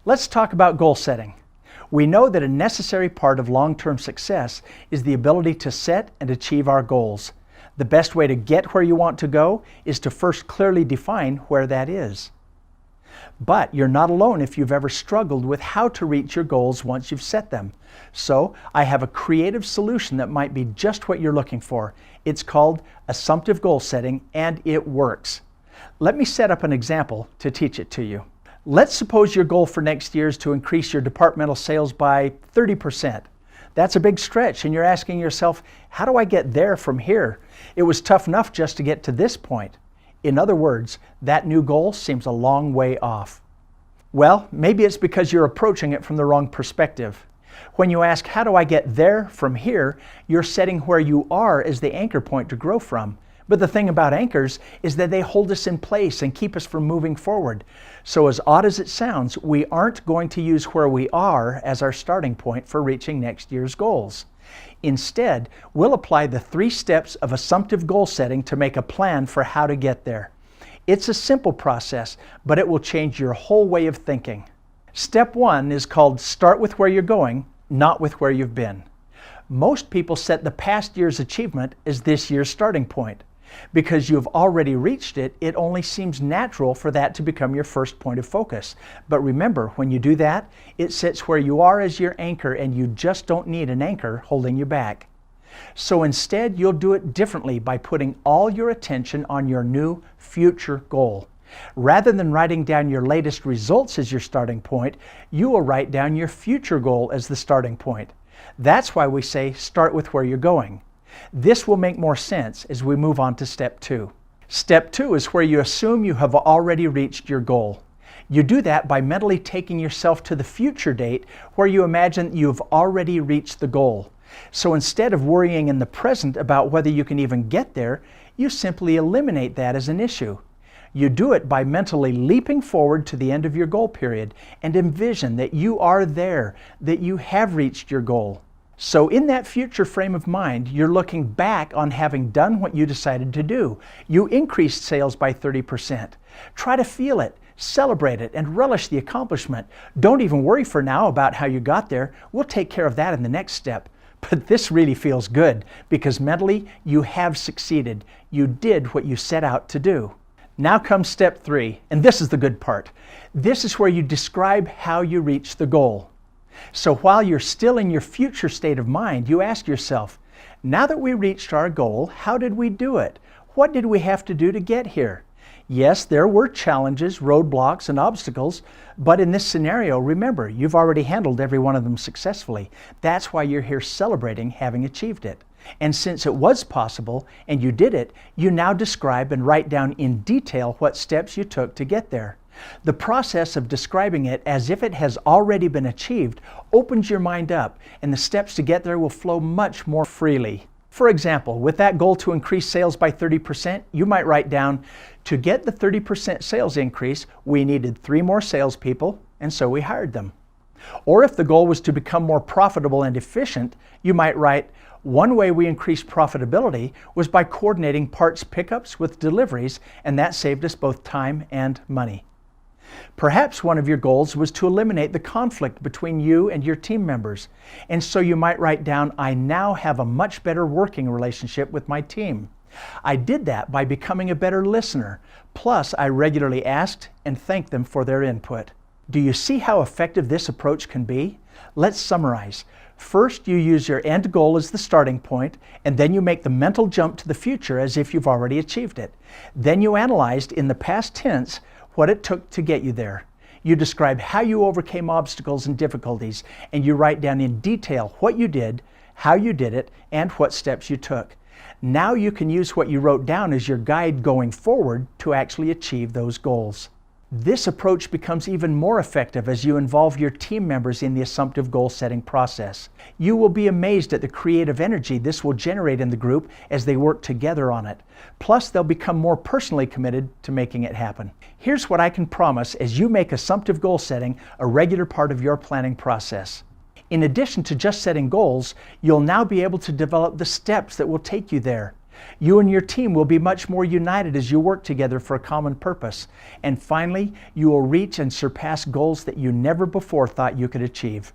Let's talk about goal setting. We know that a necessary part of long-term success is the ability to set and achieve our goals. The best way to get where you want to go is to first clearly define where that is. But you're not alone if you've ever struggled with how to reach your goals once you've set them. So I have a creative solution that might be just what you're looking for. It's called Assumptive Goal Setting, and it works. Let me set up an example to teach it to you. Let's suppose your goal for next year is to increase your departmental sales by 30%. That's a big stretch, and you're asking yourself, how do I get there from here? It was tough enough just to get to this point. In other words, that new goal seems a long way off. Well, maybe it's because you're approaching it from the wrong perspective. When you ask, how do I get there from here, you're setting where you are as the anchor point to grow from. But the thing about anchors is that they hold us in place and keep us from moving forward. So as odd as it sounds, we aren't going to use where we are as our starting point for reaching next year's goals. Instead, we'll apply the 3 steps of assumptive goal setting to make a plan for how to get there. It's a simple process, but it will change your whole way of thinking. Step 1 is called start with where you're going, not with where you've been. Most people set the past year's achievement as this year's starting point. Because you've already reached it, it only seems natural for that to become your first point of focus. But remember, when you do that, it sets where you are as your anchor, and you just don't need an anchor holding you back. So instead, you'll do it differently by putting all your attention on your new future goal. Rather than writing down your latest results as your starting point, you will write down your future goal as the starting point. That's why we say start with where you're going. This will make more sense as we move on to step 2. Step 2 is where you assume you have already reached your goal. You do that by mentally taking yourself to the future date where you imagine you've already reached the goal. So instead of worrying in the present about whether you can even get there, you simply eliminate that as an issue. You do it by mentally leaping forward to the end of your goal period and envision that you are there, that you have reached your goal. So in that future frame of mind, you're looking back on having done what you decided to do. You increased sales by 30%. Try to feel it, celebrate it, and relish the accomplishment. Don't even worry for now about how you got there. We'll take care of that in the next step. But this really feels good because mentally you have succeeded. You did what you set out to do. Now comes step 3, and this is the good part. This is where you describe how you reach the goal. So while you're still in your future state of mind, you ask yourself, now that we reached our goal, how did we do it? What did we have to do to get here? Yes, there were challenges, roadblocks, and obstacles, but in this scenario, remember, you've already handled every one of them successfully. That's why you're here celebrating having achieved it. And since it was possible and you did it, you now describe and write down in detail what steps you took to get there. The process of describing it as if it has already been achieved opens your mind up, and the steps to get there will flow much more freely. For example, with that goal to increase sales by 30%, you might write down, to get the 30% sales increase, we needed 3 more salespeople, and so we hired them. Or if the goal was to become more profitable and efficient, you might write, one way we increased profitability was by coordinating parts pickups with deliveries, and that saved us both time and money. Perhaps one of your goals was to eliminate the conflict between you and your team members, and so you might write down, I now have a much better working relationship with my team. I did that by becoming a better listener, plus I regularly asked and thanked them for their input. Do you see how effective this approach can be? Let's summarize. First, you use your end goal as the starting point, and then you make the mental jump to the future as if you've already achieved it. Then you analyzed in the past tense what it took to get you there. You describe how you overcame obstacles and difficulties, and you write down in detail what you did, how you did it, and what steps you took. Now you can use what you wrote down as your guide going forward to actually achieve those goals. This approach becomes even more effective as you involve your team members in the assumptive goal setting process. You will be amazed at the creative energy this will generate in the group as they work together on it. Plus, they'll become more personally committed to making it happen. Here's what I can promise as you make assumptive goal setting a regular part of your planning process. In addition to just setting goals, you'll now be able to develop the steps that will take you there. You and your team will be much more united as you work together for a common purpose. And finally, you will reach and surpass goals that you never before thought you could achieve.